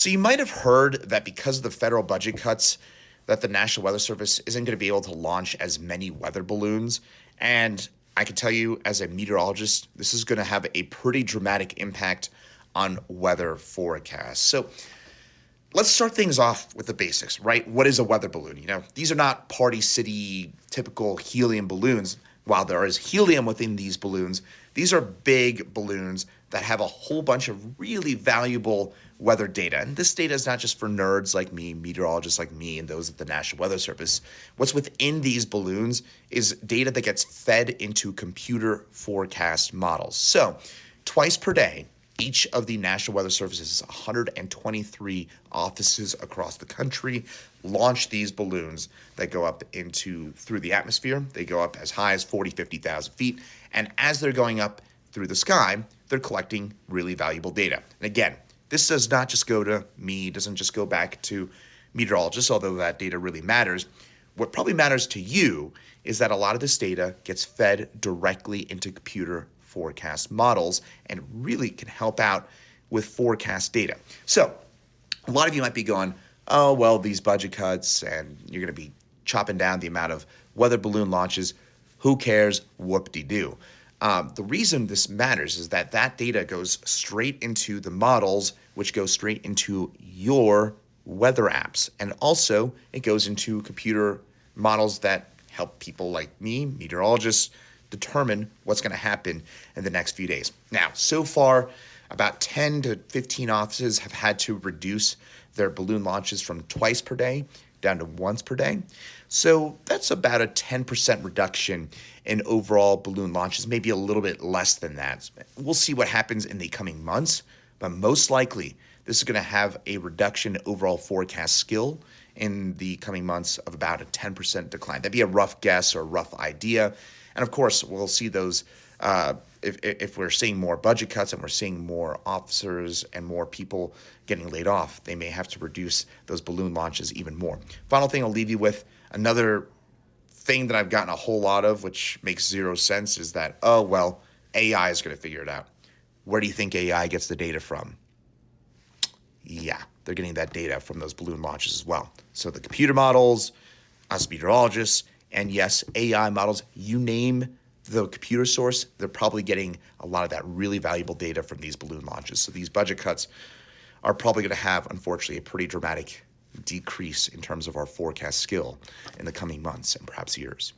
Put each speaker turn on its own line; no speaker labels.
So you might have heard that because of the federal budget cuts, that the National Weather Service isn't going to be able to launch as many weather balloons. And I can tell you, as a meteorologist, this is going to have a pretty dramatic impact on weather forecasts. So let's start things off with the basics, right? What is a weather balloon? These are not Party City typical helium balloons. While there is helium within these balloons, these are big balloons that have a whole bunch of really valuable weather data. And this data is not just for nerds like me, meteorologists like me, and those at the National Weather Service. What's within these balloons is data that gets fed into computer forecast models. So twice per day, each of the National Weather Service's 123 offices across the country launch these balloons that go up through the atmosphere. They go up as high as 40, 50,000 feet. And as they're going up through the sky, they're collecting really valuable data. And again, this does not just go to me, doesn't just go back to meteorologists, although that data really matters. What probably matters to you is that a lot of this data gets fed directly into computer forecast models and really can help out with forecast data. So a lot of you might be going, oh, well, these budget cuts, and you're going to be chopping down the amount of weather balloon launches. Who cares? Whoop-de-doo. The reason this matters is that data goes straight into the models, which go straight into your weather apps. And also it goes into computer models that help people like me, meteorologists, determine what's going to happen in the next few days. Now, so far, about 10 to 15 offices have had to reduce their balloon launches from twice per day down to once per day. So that's about a 10% reduction in overall balloon launches, maybe a little bit less than that. We'll see what happens in the coming months, but most likely this is going to have a reduction in overall forecast skill in the coming months of about a 10% decline. That'd be a rough guess or a rough idea. And of course, we'll see those if we're seeing more budget cuts and we're seeing more officers and more people getting laid off, they may have to reduce those balloon launches even more. Final thing I'll leave you with, another thing that I've gotten a whole lot of, which makes zero sense, is that, oh, well, AI is going to figure it out. Where do you think AI gets the data from? Yeah, they're getting that data from those balloon launches as well. So the computer models, us meteorologists, and yes, AI models, you name the computer source, they're probably getting a lot of that really valuable data from these balloon launches. So these budget cuts are probably going to have, unfortunately, a pretty dramatic decrease in terms of our forecast skill in the coming months and perhaps years.